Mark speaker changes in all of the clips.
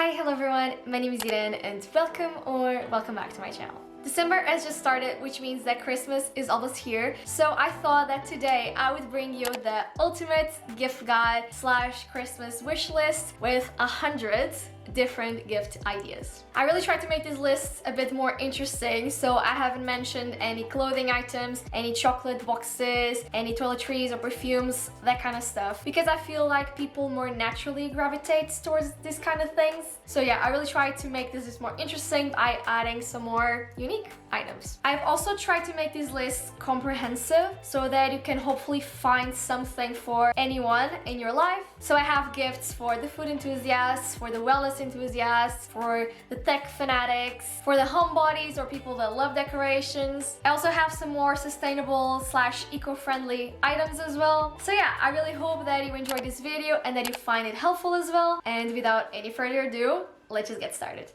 Speaker 1: Hi, hello everyone, my name is Irene and welcome back to my channel. December has just started, which means that Christmas is almost here, so I thought that today I would bring you the ultimate gift guide / Christmas wish list with 100 different gift ideas. I really tried to make this list a bit more interesting, so I haven't mentioned any clothing items, any chocolate boxes, any toiletries or perfumes, that kind of stuff, because I feel like people more naturally gravitate towards this kind of things. So yeah, I really tried to make this more interesting by adding some more unique items. I've also tried to make this list comprehensive so that you can hopefully find something for anyone in your life. So I have gifts for the food enthusiasts, for the wellness enthusiasts, for the tech fanatics, for the homebodies or people that love decorations. I also have some more sustainable / eco-friendly items as well. So yeah, I really hope that you enjoyed this video and that you find it helpful as well. And without any further ado, let's just get started.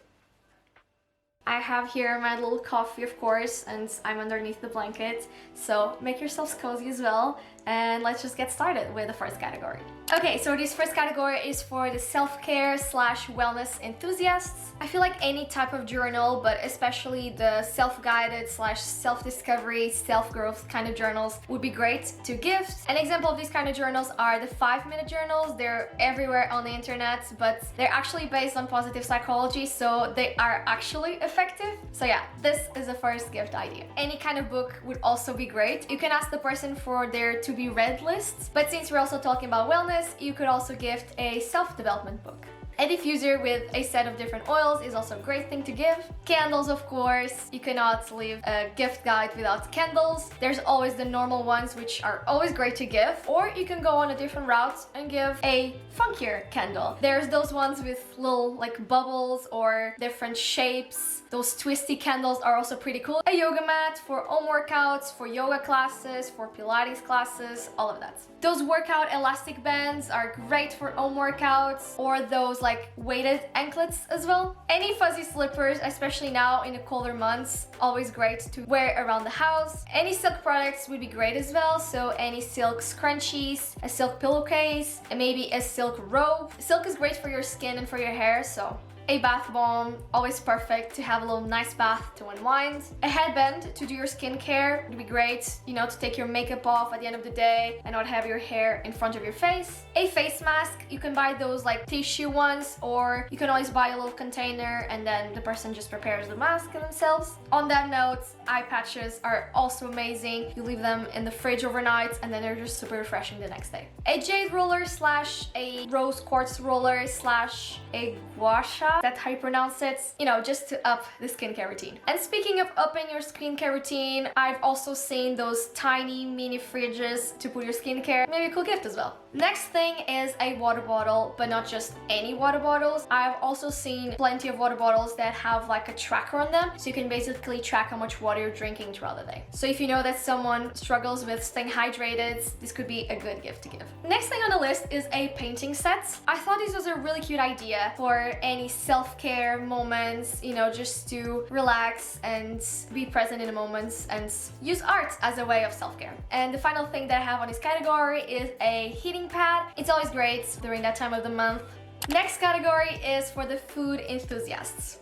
Speaker 1: I have here my little coffee, of course, and I'm underneath the blanket, so make yourselves cozy as well, and let's just get started with the first category. Okay, so this first category is for the self-care / wellness enthusiasts. I feel like any type of journal, but especially the self-guided / self-discovery, self-growth kind of journals would be great to gift. An example of these kind of journals are the 5-minute journals. They're everywhere on the internet, but they're actually based on positive psychology, so they are actually effective. So yeah, this is the first gift idea. Any kind of book would also be great. You can ask the person for their to be read lists, but since we're also talking about wellness, you could also gift a self-development book. A diffuser with a set of different oils is also a great thing to give. Candles, of course. You cannot leave a gift guide without candles. There's always the normal ones, which are always great to give. Or you can go on a different route and give a funkier candle. There's those ones with little like bubbles or different shapes. Those twisty candles are also pretty cool. A yoga mat for home workouts, for yoga classes, for Pilates classes, all of that. Those workout elastic bands are great for home workouts, or those like weighted anklets as well. Any fuzzy slippers, especially now in the colder months, always great to wear around the house. Any silk products would be great as well, so any silk scrunchies, a silk pillowcase, and maybe a silk robe. Silk is great for your skin and for your hair, so a bath bomb, always perfect to have a little nice bath to unwind. A headband to do your skincare would be great, you know, to take your makeup off at the end of the day and not have your hair in front of your face. A face mask, you can buy those like tissue ones, or you can always buy a little container and then the person just prepares the mask themselves. On that note, eye patches are also amazing. You leave them in the fridge overnight and then they're just super refreshing the next day. A jade roller / a rose quartz roller / a gua sha, that's how you pronounce it, you know, just to up the skincare routine. And speaking of upping your skincare routine, I've also seen those tiny mini fridges to put your skincare. Maybe a cool gift as well. Next thing is a water bottle, but not just any water bottles. I've also seen plenty of water bottles that have like a tracker on them, so you can basically track how much water you're drinking throughout the day. So if you know that someone struggles with staying hydrated, this could be a good gift to give. Next thing on the list is a painting set. I thought this was a really cute idea for any self-care moments, you know, just to relax and be present in the moments and use art as a way of self-care. And the final thing that I have on this category is a heating pad. It's always great during that time of the month. Next category is for the food enthusiasts.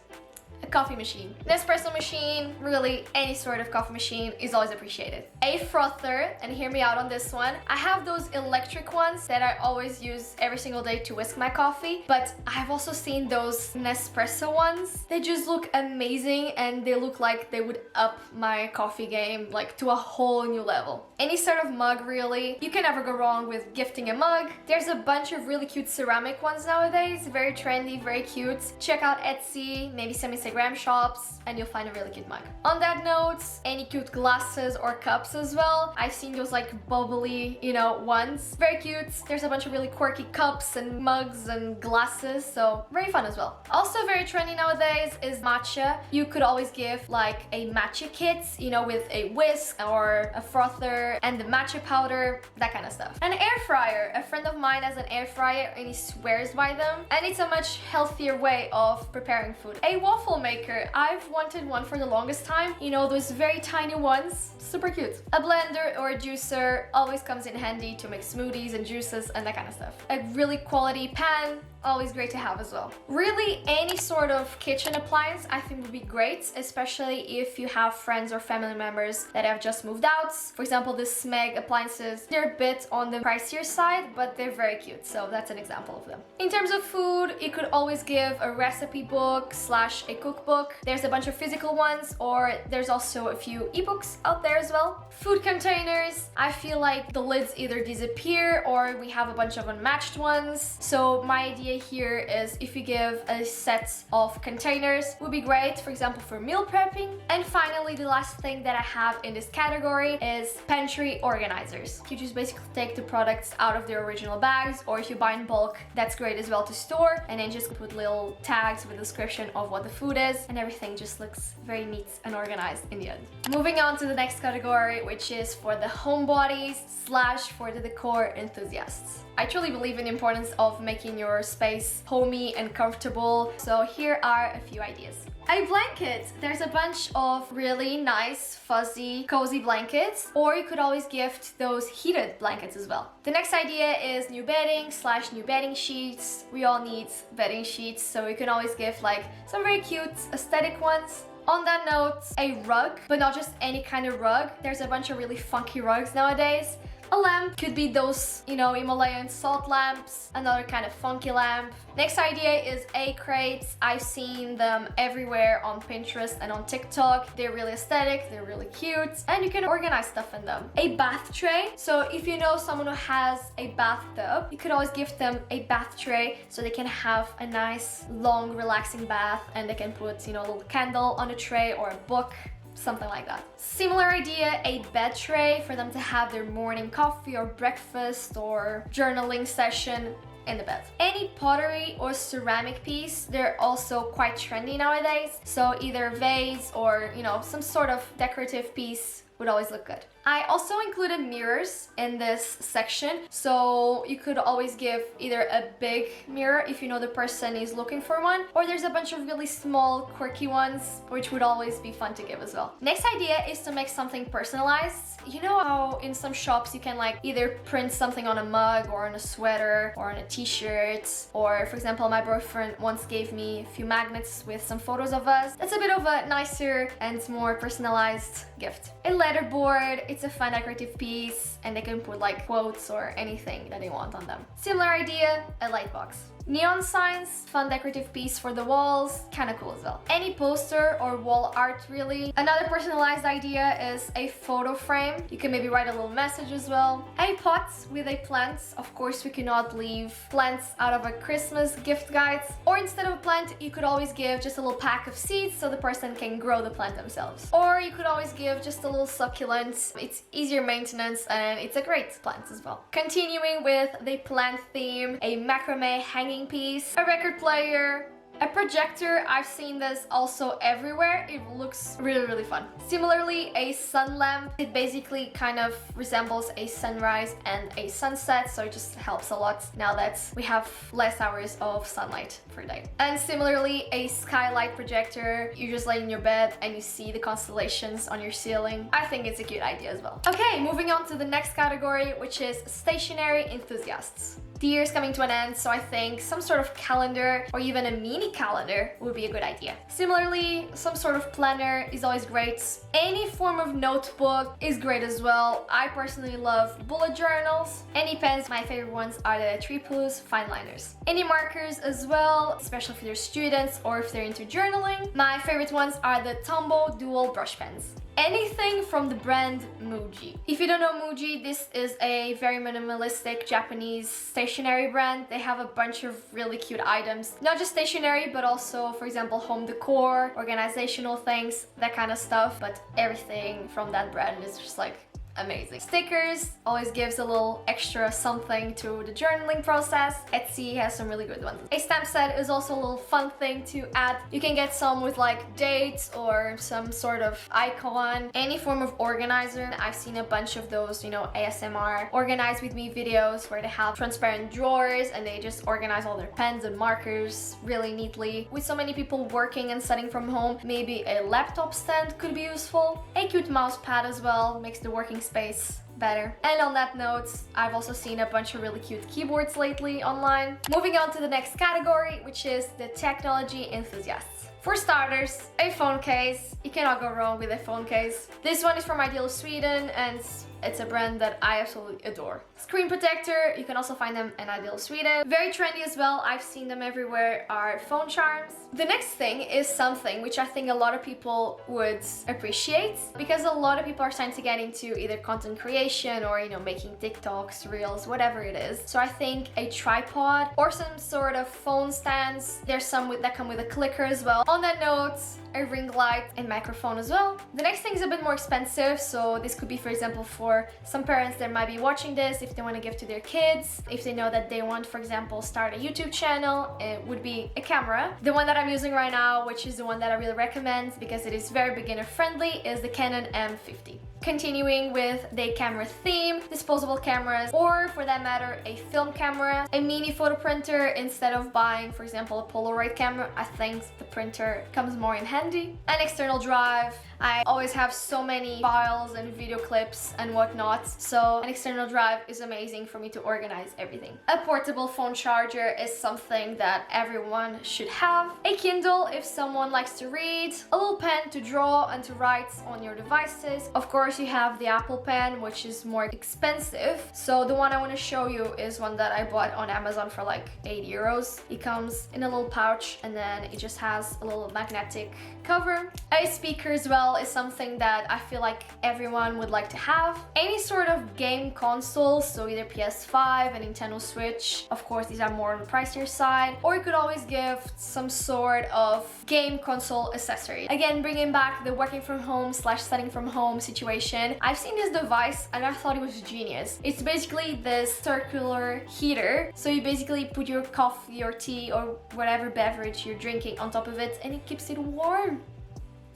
Speaker 1: A coffee machine. An espresso machine, really any sort of coffee machine is always appreciated. A frother, and hear me out on this one. I have those electric ones that I always use every single day to whisk my coffee, but I've also seen those Nespresso ones. They just look amazing and they look like they would up my coffee game like to a whole new level. Any sort of mug really. You can never go wrong with gifting a mug. There's a bunch of really cute ceramic ones nowadays, very trendy, very cute. Check out Etsy, maybe some Instagram shops, and you'll find a really cute mug. On that note, any cute glasses or cups as well. I've seen those like bubbly, you know, ones. Very cute. There's a bunch of really quirky cups and mugs and glasses, so very fun as well. Also very trendy nowadays is matcha. You could always give like a matcha kit, you know, with a whisk or a frother and the matcha powder, that kind of stuff. An air fryer. A friend of mine has an air fryer and he swears by them, and it's a much healthier way of preparing food. A waffle maker. I've wanted one for the longest time, you know, those very tiny ones, super cute. A blender or a juicer always comes in handy to make smoothies and juices and that kind of stuff. A really quality pan always great to have as well. Really, any sort of kitchen appliance I think would be great, especially if you have friends or family members that have just moved out. For example, the Smeg appliances, they're a bit on the pricier side, but they're very cute, so that's an example of them. In terms of food, you could always give a recipe book slash a cookbook. There's a bunch of physical ones, or there's also a few ebooks out there as well. Food containers, I feel like the lids either disappear or we have a bunch of unmatched ones. So my idea here is if you give a set of containers, would be great, for example, for meal prepping. And finally, the last thing that I have in this category is pantry organizers. You just basically take the products out of their original bags, or if you buy in bulk, that's great as well to store, and then just put little tags with a description of what the food is, and everything just looks very neat and organized in the end. Moving on to the next category, which is for the homebodies slash for the decor enthusiasts. I truly believe in the importance of making your space homey and comfortable, so here are a few ideas. A blanket. There's a bunch of really nice, fuzzy, cozy blankets, or you could always gift those heated blankets as well. The next idea is new bedding slash new bedding sheets. We all need bedding sheets, so you can always gift like some very cute aesthetic ones. On that note, a rug, but not just any kind of rug. There's a bunch of really funky rugs nowadays. A lamp could be those, you know, Himalayan salt lamps, another kind of funky lamp. Next idea is A crates. I've seen them everywhere on Pinterest and on TikTok. They're really aesthetic, they're really cute, and you can organize stuff in them. A bath tray. So if you know someone who has a bathtub, you could always gift them a bath tray so they can have a nice, long, relaxing bath, and they can put, you know, a little candle on a tray or a book. Something like that. Similar idea, a bed tray for them to have their morning coffee or breakfast or journaling session in the bed. Any pottery or ceramic piece, they're also quite trendy nowadays. So either vase or, you know, some sort of decorative piece would always look good. I also included mirrors in this section, so you could always give either a big mirror if you know the person is looking for one, or there's a bunch of really small, quirky ones, which would always be fun to give as well. Next idea is to make something personalized. You know how in some shops you can like either print something on a mug or on a sweater or on a t-shirt, or for example, my boyfriend once gave me a few magnets with some photos of us. That's a bit of a nicer and more personalized gift. A letterboard, it's a fun decorative piece, and they can put like quotes or anything that they want on them. Similar idea, a light box. Neon signs, fun decorative piece for the walls, kind of cool as well. Any poster or wall art really. Another personalized idea is a photo frame. You can maybe write a little message as well. A pot with a plant. Of course, we cannot leave plants out of a Christmas gift guide. Or instead of a plant, you could always give just a little pack of seeds so the person can grow the plant themselves. Or you could always give just a little succulent. It's easier maintenance and it's a great plant as well. Continuing with the plant theme, a macrame hanging piece, a record player, a projector. I've seen this also everywhere. It looks really, really fun. Similarly, a sun lamp. It basically kind of resembles a sunrise and a sunset, so it just helps a lot now that we have less hours of sunlight per day. And similarly, a skylight projector. You just lay in your bed and you see the constellations on your ceiling. I think it's a cute idea as well. Okay, moving on to the next category, which is stationery enthusiasts. The year is coming to an end, so I think some sort of calendar or even a mini calendar would be a good idea. Similarly, some sort of planner is always great. Any form of notebook is great as well. I personally love bullet journals. Any pens, my favorite ones are the Triplus fine liners. Any markers as well, especially if they're students or if they're into journaling. My favorite ones are the Tombow dual brush pens. Anything from the brand Muji. If you don't know Muji, this is a very minimalistic Japanese stationery brand. They have a bunch of really cute items. Not just stationery, but also, for example, home decor, organizational things, that kind of stuff. But everything from that brand is just like amazing. Stickers always gives a little extra something to the journaling process. Etsy has some really good ones. A stamp set is also a little fun thing to add. You can get some with like dates or some sort of icon. Any form of organizer. I've seen a bunch of those, you know, ASMR Organize With Me videos where they have transparent drawers and they just organize all their pens and markers really neatly. With so many people working and studying from home, maybe a laptop stand could be useful. A cute mouse pad as well makes the working space better. And on that note, I've also seen a bunch of really cute keyboards lately online. Moving on to the next category, which is the technology enthusiasts. For starters, a phone case. You cannot go wrong with a phone case. This one is from Ideal of Sweden, and it's a brand that I absolutely adore. Screen protector, you can also find them in Ideal of Sweden. Very trendy as well, I've seen them everywhere, are phone charms. The next thing is something which I think a lot of people would appreciate, because a lot of people are starting to get into either content creation or, you know, making TikToks, Reels, whatever it is. So I think a tripod or some sort of phone stands. There's some that come with a clicker as well. On that note, a ring light and microphone as well. The next thing is a bit more expensive, so this could be, for example, for some parents that might be watching this, if they want to give to their kids, if they know that they want, for example, start a YouTube channel, it would be a camera. The one that I'm using right now, which is the one that I really recommend because it is very beginner friendly, is the Canon M50. Continuing with the camera theme, disposable cameras, or for that matter, a film camera, a mini photo printer instead of buying, for example, a Polaroid camera. I think the printer comes more in handy. An external drive. I always have so many files and video clips and whatnot, so an external drive is amazing for me to organize everything. A portable phone charger is something that everyone should have. A Kindle if someone likes to read. A little pen to draw and to write on your devices. Of course, you have the Apple Pen, which is more expensive. So the one I want to show you is one that I bought on Amazon for like 8 euros. It comes in a little pouch and then it just has a little magnetic cover. A speaker as well is something that I feel like everyone would like to have. Any sort of game console, so either PS5 and Nintendo Switch. Of course, these are more on the pricier side. Or you could always give some sort of game console accessory. Again, bringing back the working from home / studying from home situation. I've seen this device and I thought it was genius. It's basically this circular heater. So you basically put your coffee or tea or whatever beverage you're drinking on top of it and it keeps it warm.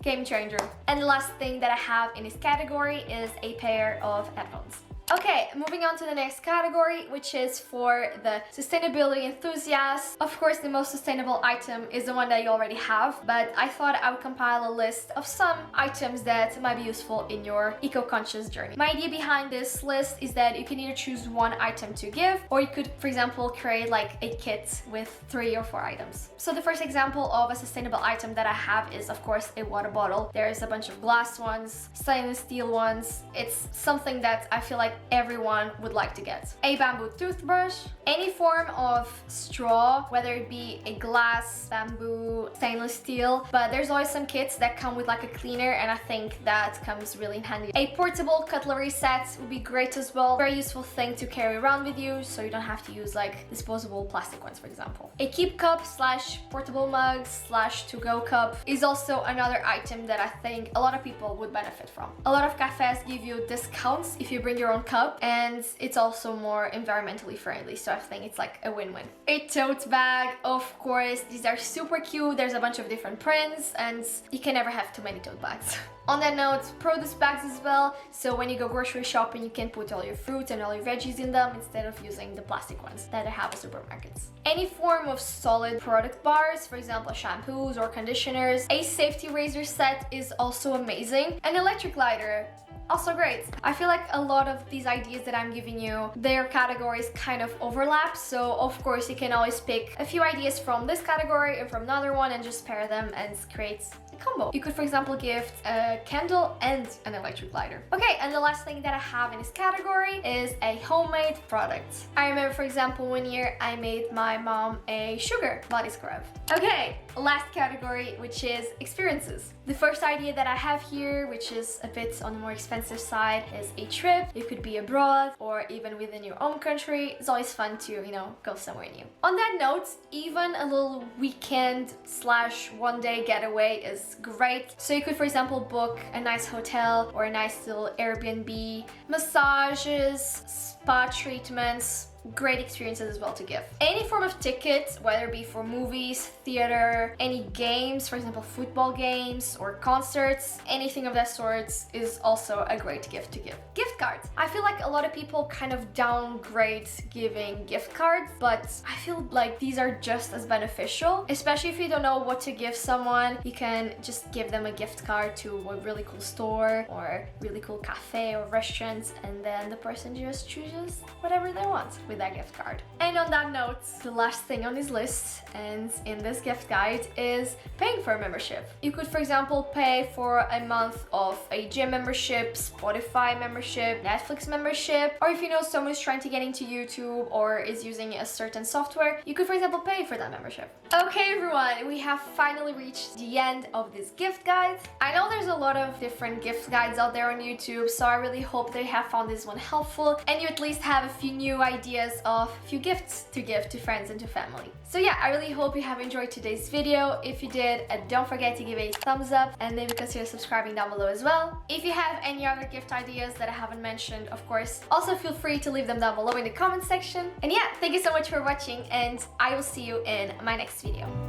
Speaker 1: Game changer. And the last thing that I have in this category is a pair of headphones. Okay, moving on to the next category, which is for the sustainability enthusiasts. Of course, the most sustainable item is the one that you already have, but I thought I would compile a list of some items that might be useful in your eco-conscious journey. My idea behind this list is that you can either choose one item to give, or you could, for example, create like a kit with 3 or 4 items. So the first example of a sustainable item that I have is, of course, a water bottle. There's a bunch of glass ones, stainless steel ones. It's something that I feel like everyone would like to get. A bamboo toothbrush, any form of straw, whether it be a glass, bamboo, stainless steel, but there's always some kits that come with like a cleaner and I think that comes really in handy. A portable cutlery set would be great as well. Very useful thing to carry around with you so you don't have to use like disposable plastic ones, for example. A keep cup / portable mug / to-go cup is also another item that I think a lot of people would benefit from. A lot of cafes give you discounts if you bring your own cup, and it's also more environmentally friendly, so I think it's like a win-win. A tote bag, of course, these are super cute. There's a bunch of different prints and you can never have too many tote bags. On that note, produce bags as well, so when you go grocery shopping you can put all your fruit and all your veggies in them instead of using the plastic ones that they have at supermarkets. Any form of solid product bars, for example shampoos or conditioners. A safety razor set is also amazing. An electric lighter, also great. I feel like a lot of these ideas that I'm giving you, their categories kind of overlap, so of course you can always pick a few ideas from this category and from another one and just pair them and create a combo. You could, for example, gift a candle and an electric lighter. Okay, and the last thing that I have in this category is a homemade product. I remember, for example, one year I made my mom a sugar body scrub. Okay, last category, which is experiences. The first idea that I have here, which is a bit on the more expensive side, is a trip. It could be abroad or even within your own country. It's always fun to, you know, go somewhere new. On that note, even a little weekend / one-day getaway is great. So you could, for example, book a nice hotel or a nice little Airbnb, massages, spa treatments, great experiences as well to give. Any form of tickets, whether it be for movies, theater, any games, for example football games or concerts, anything of that sort is also a great gift to give. Gift cards. I feel like a lot of people kind of downgrade giving gift cards, but I feel like these are just as beneficial, especially if you don't know what to give someone. You can just give them a gift card to a really cool store or really cool cafe or restaurant, and then the person just chooses whatever they want with that gift card. And on that note, the last thing on this list and in this gift guide is paying for a membership. You could, for example, pay for a month of a gym membership, Spotify membership, Netflix membership, or if you know someone is trying to get into YouTube or is using a certain software, you could, for example, pay for that membership. Okay everyone, we have finally reached the end of this gift guide. I know there's a lot of different gift guides out there on YouTube, so I really hope that you have found this one helpful and you at least have a few new ideas of a few gifts to give to friends and to family. So yeah, I really hope you have enjoyed today's video. If you did, don't forget to give it a thumbs up and maybe consider subscribing down below as well. If you have any other gift ideas that I haven't mentioned, of course, also feel free to leave them down below in the comment section. And yeah, thank you so much for watching and I will see you in my next video.